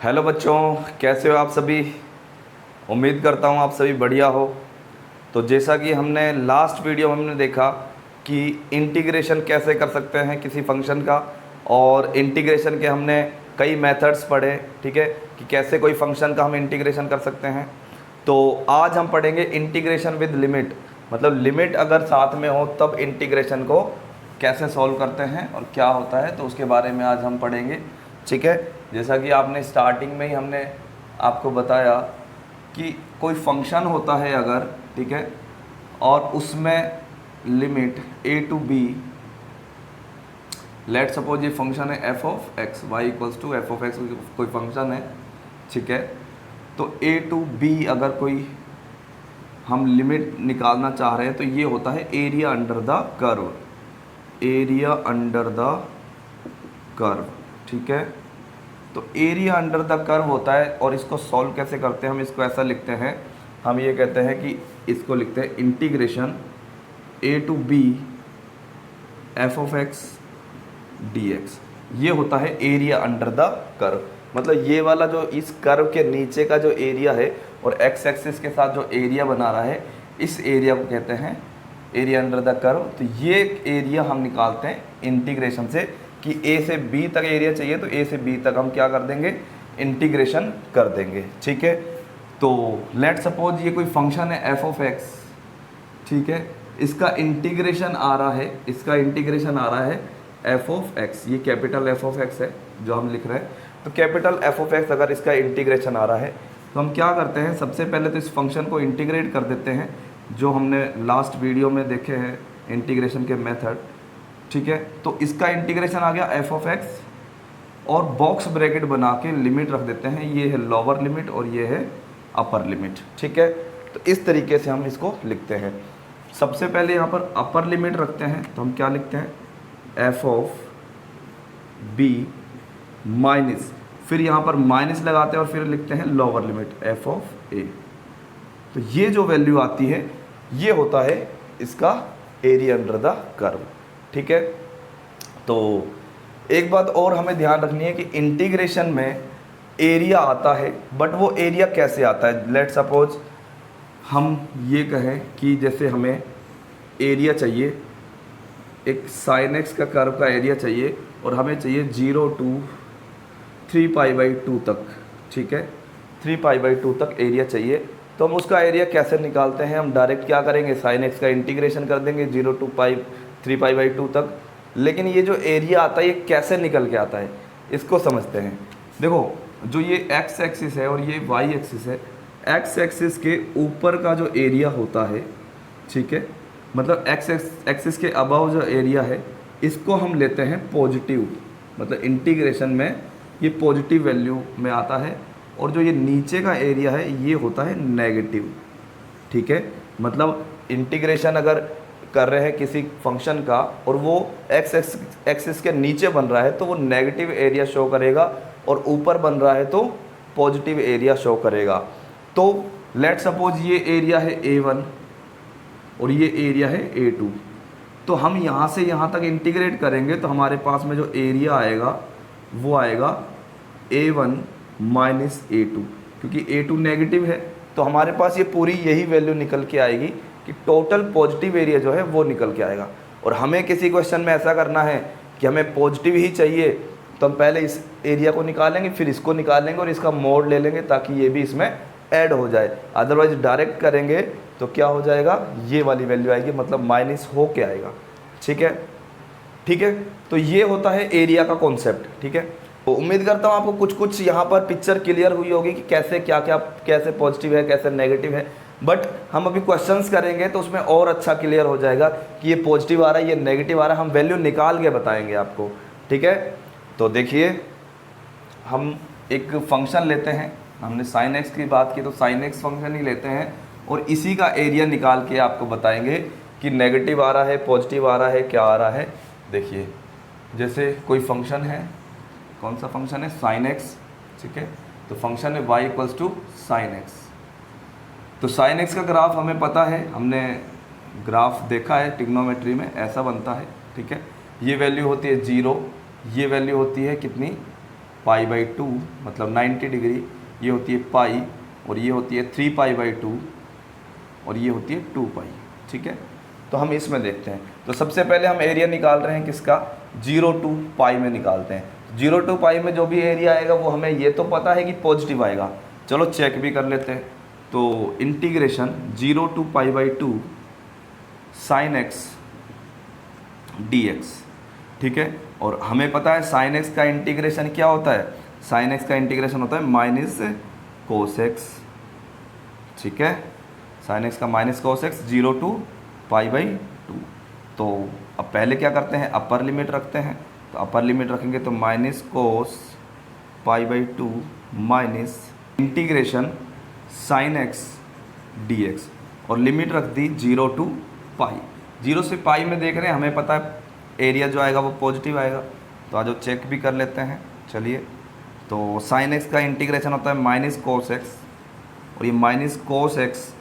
Hello बच्चों, कैसे हो आप सभी। उम्मीद करता हूँ आप सभी बढ़िया हो। तो जैसा कि हमने लास्ट वीडियो में हमने देखा कि इंटीग्रेशन कैसे कर सकते हैं किसी फंक्शन का, और इंटीग्रेशन के हमने कई मेथड्स पढ़े, ठीक है, कि कैसे कोई फंक्शन का हम इंटीग्रेशन कर सकते हैं। तो आज हम पढ़ेंगे इंटीग्रेशन विद लिमिट, मतलब लिमिट अगर साथ में हो तब इंटीग्रेशन को कैसे सॉल्व करते हैं और क्या होता है, तो उसके बारे में आज हम पढ़ेंगे। ठीक है, जैसा कि आपने स्टार्टिंग में ही हमने आपको बताया कि कोई फंक्शन होता है अगर, ठीक है, और उसमें limit a to b, let suppose ये फंक्शन है f of x, y equals to f of x, कोई फंक्शन है, ठीक है। तो a टू b अगर कोई हम लिमिट निकालना चाह रहे हैं तो ये होता है area under the curve, area under the curve, ठीक है। तो एरिया अंडर द कर्व होता है, और इसको सॉल्व कैसे करते हैं, हम इसको ऐसा लिखते हैं, हम ये कहते हैं कि इसको लिखते हैं integration a to b f of x dx। ये होता है एरिया अंडर द कर्व, मतलब ये वाला जो इस कर्व के नीचे का जो एरिया है और x एक्सिस के साथ जो एरिया बना रहा है, इस एरिया को कहते हैं एरिया अंडर द कर्व। तो ये एरिया हम निकालते हैं इंटीग्रेशन से कि a से b तक एरिया चाहिए, तो a से b तक हम क्या कर देंगे, इंटीग्रेशन कर देंगे, ठीक है। तो लेट सपोज ये कोई फंक्शन है f ऑफ x, ठीक है, इसका इंटीग्रेशन आ रहा है, इसका इंटीग्रेशन आ रहा है f ऑफ x, ये कैपिटल f ऑफ x है जो हम लिख रहे हैं। तो कैपिटल f ऑफ x अगर इसका इंटीग्रेशन आ रहा है तो हम क्या करते हैं, सबसे पहले तो इस फंक्शन को इंटीग्रेट कर देते हैं, जो हमने लास्ट वीडियो में देखे हैं इंटीग्रेशन के मेथड, ठीक है। तो इसका इंटीग्रेशन आ गया f ऑफ x, और बॉक्स ब्रैकेट बना के लिमिट रख देते हैं, ये है लोअर लिमिट और ये है अपर लिमिट, ठीक है। तो इस तरीके से हम इसको लिखते हैं। सबसे पहले यहाँ पर अपर लिमिट रखते हैं, तो हम क्या लिखते हैं, f ऑफ b माइनस, फिर यहाँ पर माइनस लगाते हैं और फिर लिखते हैं lower limit f of a। तो ये जो वैल्यू आती है ये होता है इसका एरिया अंडर द कर्व, ठीक है। तो एक बात और हमें ध्यान रखनी है कि इंटीग्रेशन में एरिया आता है, बट वो एरिया कैसे आता है। लेट सपोज हम ये कहें कि जैसे हमें एरिया चाहिए, एक साइन एक्स का कर्व का एरिया चाहिए, और हमें चाहिए 0 टू 3π/2 तक, ठीक है, 3π/2 तक एरिया चाहिए। तो हम उसका एरिया कैसे निकालते हैं, हम डायरेक्ट क्या करेंगे, साइन एक्स का इंटीग्रेशन कर देंगे 0 टू 3π/2 तक। लेकिन ये जो एरिया आता है ये कैसे निकल के आता है, इसको समझते हैं। देखो, जो ये एक्स एक्सिस है और ये वाई एक्सिस है, एक्स एक्सिस के ऊपर का जो एरिया होता है, ठीक है, मतलब एक्स एक्सिस के अबव जो एरिया है, इसको हम लेते हैं पॉजिटिव, मतलब इंटीग्रेशन में ये पॉजिटिव वैल्यू में आता है, और जो ये नीचे का एरिया है ये होता है नेगेटिव, ठीक है। मतलब इंटीग्रेशन अगर कर रहे हैं किसी फंक्शन का और वो एक्स एक्सिस के नीचे बन रहा है तो वो नेगेटिव एरिया शो करेगा, और ऊपर बन रहा है तो पॉजिटिव एरिया शो करेगा। तो लेट सपोज ये एरिया है a1 और ये एरिया है a2, तो हम यहाँ से यहाँ तक इंटीग्रेट करेंगे तो हमारे पास में जो एरिया आएगा वो आएगा a1 माइनस a2, क्योंकि a2 नेगेटिव है, तो हमारे पास ये पूरी यही वैल्यू निकल के आएगी कि टोटल पॉजिटिव एरिया जो है वो निकल के आएगा। और हमें किसी क्वेश्चन में ऐसा करना है कि हमें पॉजिटिव ही चाहिए, तो हम पहले इस एरिया को निकालेंगे, फिर इसको निकालेंगे और इसका मोड ले लेंगे ताकि ये भी इसमें ऐड हो जाए। अदरवाइज डायरेक्ट करेंगे तो क्या हो जाएगा, ये वाली वैल्यू आएगी, मतलब माइनस हो के आएगा, ठीक है, ठीक है। तो ये होता है एरिया का कॉन्सेप्ट, ठीक है। तो उम्मीद करता हूँ आपको कुछ यहाँ पर पिक्चर क्लियर हुई होगी कि कैसे क्या क्या, कैसे पॉजिटिव है कैसे नेगेटिव है। बट हम अभी क्वेश्चंस करेंगे तो उसमें और अच्छा क्लियर हो जाएगा कि ये पॉजिटिव आ रहा है ये नेगेटिव आ रहा है, हम वैल्यू निकाल के बताएंगे आपको, ठीक है। तो देखिए, हम एक फंक्शन लेते हैं, हमने साइन एक्स की बात की तो साइन एक्स फंक्शन ही लेते हैं, और इसी का एरिया निकाल के आपको बताएंगे कि नेगेटिव आ रहा है पॉजिटिव आ रहा है क्या आ रहा है। देखिए, जैसे कोई फंक्शन है, कौन सा फंक्शन है, साइन एक्स, ठीक है। तो फंक्शन है y equals to sine x. तो साइन एक्स का ग्राफ हमें पता है, हमने ग्राफ देखा है ट्रिग्नोमेट्री में, ऐसा बनता है, ठीक है। ये वैल्यू होती है 0, ये वैल्यू होती है कितनी पाई बाई 2 मतलब 90 डिग्री, ये होती है पाई, और ये होती है 3 पाई बाई 2, और ये होती है 2 पाई। ठीक है, तो हम इसमें देखते हैं। तो सबसे पहले हम एरिया निकाल रहे हैं किसका, 0 टू पाई में निकालते हैं। 0 टू पाई में जो भी एरिया आएगा वो हमें ये तो पता है कि पॉजिटिव आएगा, चलो चेक भी कर लेते हैं। तो integration 0 to pi by 2 sine x d x. ठीक है, और हमें पता है साइन एक्स का इंटीग्रेशन क्या होता है, साइन एक्स का इंटीग्रेशन होता है माइनस कोस एक्स। ठीक है, साइन एक्स का minus cos x 0 to pi by 2। तो अब पहले क्या करते हैं, अपर लिमिट रखते हैं। तो अपर लिमिट रखेंगे तो minus cos pi by 2 minus integration sign x d x, और लिमिट रख दी 0 टू पाई। 0 से पाई में देख रहे हैं, हमें पता है एरिया जो आएगा वो पॉजिटिव आएगा। तो आज चेक भी कर लेते हैं, चलिए। तो साइन एक्स का इंटीग्रेशन होता है माइनस कोस एक्स, और ये माइनस कोस एक्स,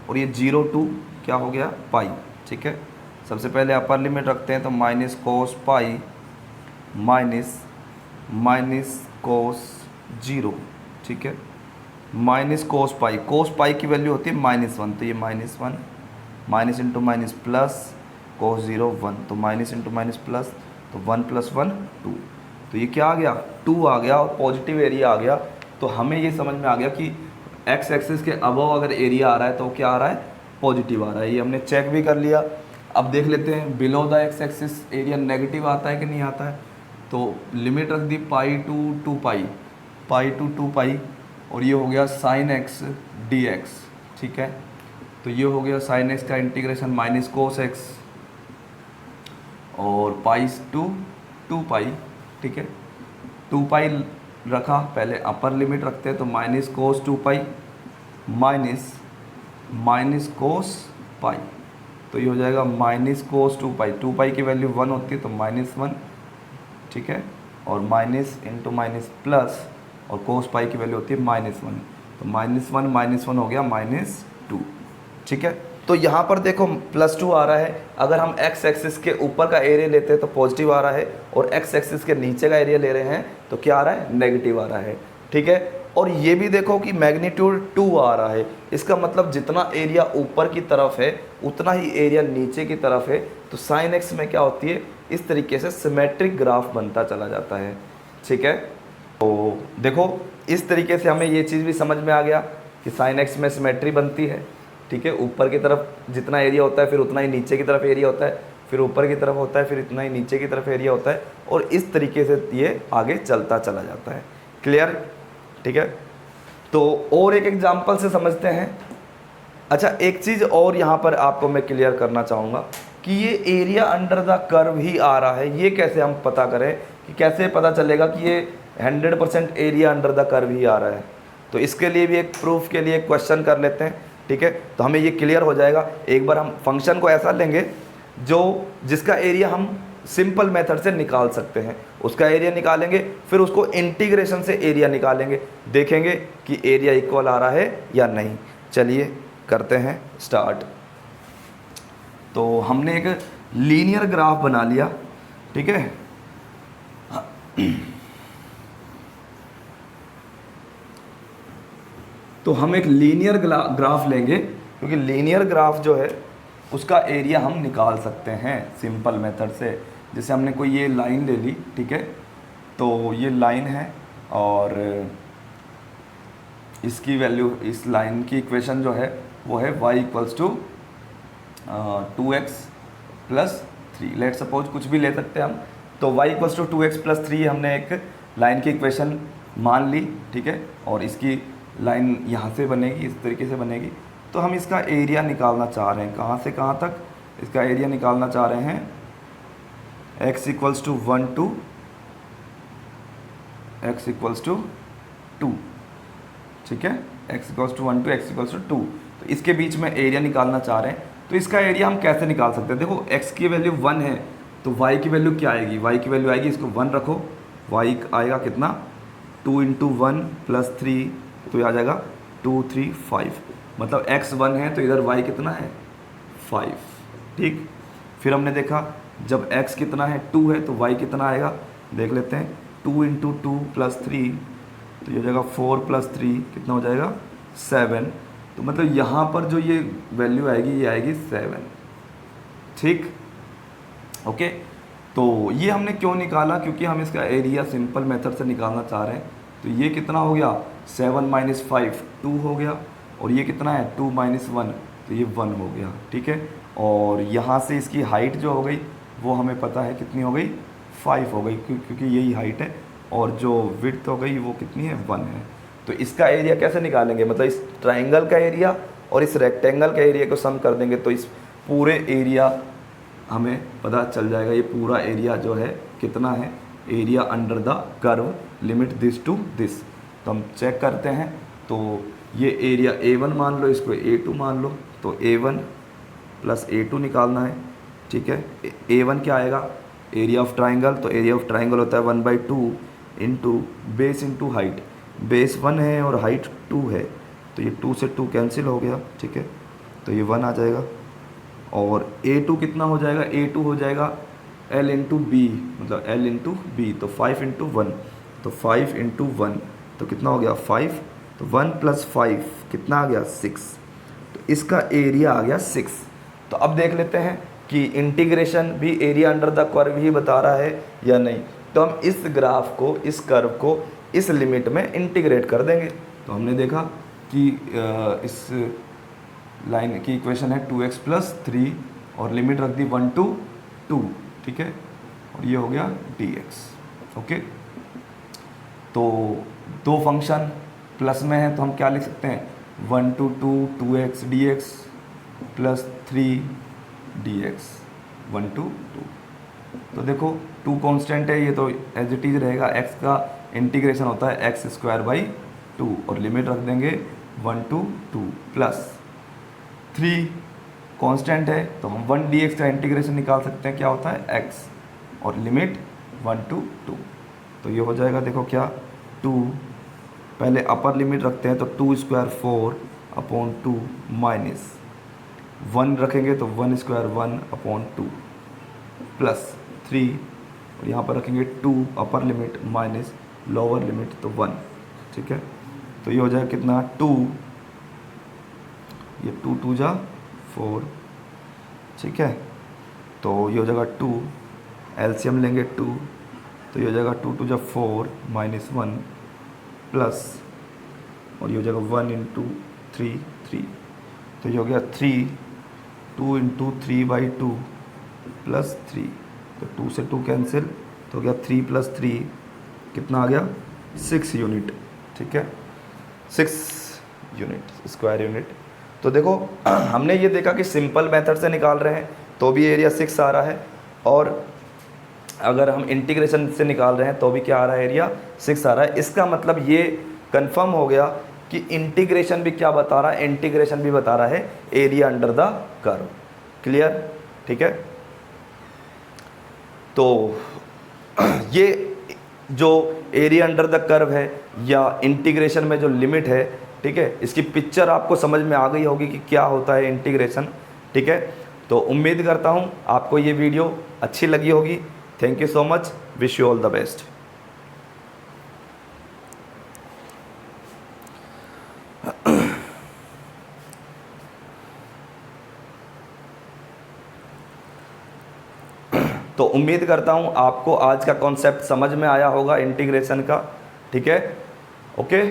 और ये 0 टू क्या हो गया पाई। ठीक है, सबसे पहले अपर लिमिट रखते हैं तो minus cos pi minus cos 0। ठीक है, माइनस कोस पाई की वैल्यू होती है -1, तो ये -1 minus into minus plus cos 0 1, तो माइनस इंटू माइनस प्लस, तो 1 + 1 2। तो ये क्या आ गया, 2 आ गया, और पॉजिटिव एरिया आ गया। तो हमें ये समझ में आ गया कि एक्स एक्सिस के अबव अगर एरिया आ रहा है तो क्या आ रहा है, पॉजिटिव आ रहा है। ये हमने चेक भी कर लिया। अब देख लेते हैं below the x axis area negative आता है कि नहीं आता है। तो लिमिट रख दी पाई टू 2 पाई, और ये हो गया साइन एक्स डी एक्स। ठीक है, तो ये हो गया साइन एक्स का इंटीग्रेशन माइनस कोस एक्स और पाई टू 2 पाई। ठीक है, 2 पाई रखा, पहले अपर लिमिट रखते हैं तो minus cos 2 pi minus cos पाई, तो ये हो जाएगा माइनस कोस 2 पाई। 2 पाई की वैल्यू 1 होती है तो -1। ठीक है, और माइनस इंटू माइनस प्लस, और कोस पाई की वैल्यू होती है -1, तो -1 हो गया -2। ठीक है, तो यहाँ पर देखो +2 आ रहा है। अगर हम x एक्सिस के ऊपर का एरिया लेते हैं तो पॉजिटिव आ रहा है, और x एक्सिस के नीचे का एरिया ले रहे हैं तो क्या आ रहा है, नेगेटिव आ रहा है। ठीक है, और ये भी देखो कि मैग्नीट्यूड 2 आ रहा है। इसका मतलब जितना एरिया ऊपर की तरफ है उतना ही एरिया नीचे की तरफ है। तो साइन एक्स में क्या होती है, इस तरीके से सिमेट्रिक ग्राफ बनता चला जाता है। ठीक है, तो देखो इस तरीके से हमें ये चीज़ भी समझ में आ गया कि साइन एक्स में सिमेट्री बनती है। ठीक है, ऊपर की तरफ जितना एरिया होता है फिर उतना ही नीचे की तरफ एरिया होता है, फिर ऊपर की तरफ होता है फिर इतना ही नीचे की तरफ एरिया होता है, और इस तरीके से ये आगे चलता चला जाता है। क्लियर? ठीक है, तो और एक एग्जांपल से समझते हैं। अच्छा, एक चीज़ और यहाँ पर आपको मैं क्लियर करना चाहूँगा कि ये एरिया अंडर द कर्व ही आ रहा है। ये कैसे हम पता करें, कि कैसे पता चलेगा कि ये 100% एरिया अंडर द कर्व ही आ रहा है। तो इसके लिए भी एक प्रूफ के लिए क्वेश्चन कर लेते हैं। ठीक है, तो हमें ये क्लियर हो जाएगा। एक बार हम फंक्शन को ऐसा लेंगे जिसका एरिया हम सिंपल मेथड से निकाल सकते हैं, उसका एरिया निकालेंगे, फिर उसको इंटीग्रेशन से एरिया निकालेंगे, देखेंगे कि एरिया इक्वल आ रहा है या नहीं। चलिए करते हैं स्टार्ट। तो हमने एक लीनियर ग्राफ बना लिया। ठीक है, तो हम एक लीनियर ग्राफ लेंगे, क्योंकि लीनियर ग्राफ जो है उसका एरिया हम निकाल सकते हैं सिंपल मेथड से। जैसे हमने कोई ये लाइन ले ली, ठीक है, तो ये लाइन है और इसकी वैल्यू, इस लाइन की इक्वेशन जो है वो है y = 2x + 3। लेट सपोज कुछ भी ले सकते हैं हम, तो y = 2x + 3 हमने एक लाइन की इक्वेशन मान ली। ठीक है, और इसकी लाइन यहाँ से बनेगी, इस तरीके से बनेगी। तो हम इसका एरिया निकालना चाह रहे हैं, कहाँ से कहाँ तक इसका एरिया निकालना चाह रहे हैं। x = 1 to x = 2। ठीक है, x = 1 to x = 2, तो इसके बीच में एरिया निकालना चाह रहे हैं। तो इसका एरिया हम कैसे निकाल सकते हैं, देखो x की वैल्यू 1 है तो y की वैल्यू क्या आएगी, y की वैल्यू आएगी, इसको 1 रखो, y आएगा कितना, 2 × 1 + 3, तो ये आ जाएगा 2 3 5, मतलब x 1 है तो इधर y कितना है, 5। ठीक, फिर हमने देखा जब x कितना है, 2 है, तो y कितना आएगा, देख लेते हैं। 2 इंटू 2 प्लस 3, तो ये हो जाएगा 4 प्लस 3 कितना हो जाएगा 7। तो मतलब यहाँ पर जो ये वैल्यू आएगी ये आएगी 7। ठीक, ओके। तो ये हमने क्यों निकाला, क्योंकि हम इसका एरिया सिंपल मेथड से निकालना चाह रहे हैं। तो ये कितना हो गया 7 माइनस 5 2 हो गया, और ये कितना है 2 माइनस 1, तो ये 1 हो गया। ठीक है, और यहाँ से इसकी हाइट जो हो गई वो हमें पता है कितनी हो गई 5 हो गई, क्योंकि यही हाइट है, और जो विड्थ हो गई वो कितनी है 1 है। तो इसका एरिया कैसे निकालेंगे, मतलब इस ट्राइंगल का एरिया और इस रेक्टेंगल का एरिया को सम कर देंगे तो इस पूरे एरिया हमें पता चल जाएगा। ये पूरा एरिया जो है कितना है, area under the curve limit this to this. तो हम चेक करते हैं, तो ये एरिया A1 मान लो, इसको A2 मान लो, तो A1 प्लस A2 निकालना है। ठीक है, A1 क्या आएगा, एरिया ऑफ ट्राइंगल, तो एरिया ऑफ ट्राइंगल होता है 1/2 into base into height. Base 1 है और हाइट 2 है, तो ये 2 से 2 कैंसिल हो गया। ठीक है, तो ये 1 आ जाएगा, और A2 कितना हो जाएगा, A2 हो जाएगा L इंटू बी, मतलब L इंटू बी, तो 5 इंटू 1, तो 5 इंटू 1 तो कितना हो गया 5, तो 1 प्लस 5 कितना आ गया 6, तो इसका एरिया आ गया 6। तो अब देख लेते हैं कि इंटीग्रेशन भी एरिया अंडर द कर्व ही बता रहा है या नहीं। तो हम इस ग्राफ को, इस कर्व को इस लिमिट में इंटीग्रेट कर देंगे। तो हमने देखा कि इस लाइन की इक्वेशन है 2x प्लस 3 और लिमिट रख दी 1 to 2। ठीक है, और ये हो गया dx। ओके, तो दो फंक्शन प्लस में है तो हम क्या लिख सकते हैं 1 to 2 2x dx plus 3 dx 1 to 2। तो देखो 2 कांस्टेंट है, ये तो एज इट इज रहेगा। x का इंटीग्रेशन होता है x²/2 और लिमिट रख देंगे 1 to 2 प्लस 3 कांस्टेंट है, तो हम 1 dx का इंटीग्रेशन निकाल सकते हैं, क्या होता है x, और लिमिट 1 to 2। तो ये हो जाएगा, देखो क्या 2, पहले अपर लिमिट रखते हैं तो 2² 4/2 माइनस 1 रखेंगे तो 1² 1/2 प्लस 3, और यहाँ पर रखेंगे 2 upper limit minus lower limit तो 1। ठीक है, तो ये हो जाएगा कितना 2, ये 2 2 जा 4। ठीक है, तो ये हो जाएगा 2, एलसीएम लेंगे 2, तो ये हो जाएगा 2 2 जा 4 माइनस 1 प्लस, और ये हो जाएगा 1 इंटू 3 3, तो ये हो गया 3 2 इंटू 3/2 प्लस 3, तो 2 से 2 कैंसिल, तो हो गया 3 प्लस 3 कितना आ गया 6 यूनिट। ठीक है, 6 यूनिट स्क्वायर यूनिट। तो देखो हमने ये देखा कि सिंपल मेथड से निकाल रहे हैं तो भी एरिया 6 आ रहा है, और अगर हम इंटीग्रेशन से निकाल रहे हैं तो भी क्या आ रहा है, एरिया 6 आ रहा है। इसका मतलब ये कंफर्म हो गया कि इंटीग्रेशन भी क्या बता रहा है, इंटीग्रेशन भी बता रहा है area under the curve. Clear? ठीक है, तो ये जो एरिया अंडर द कर्व है या इंटीग्रेशन में जो लिमिट है, ठीक है, इसकी पिक्चर आपको समझ में आ गई होगी कि क्या होता है इंटीग्रेशन। ठीक है, तो उम्मीद करता हूँ आपको ये वीडियो अच्छी लगी होगी। Thank you so much, wish you all the best. तो उम्मीद करता हूँ आपको आज का कॉन्सेप्ट समझ में आया होगा इंटीग्रेशन का। ठीक है, ओके।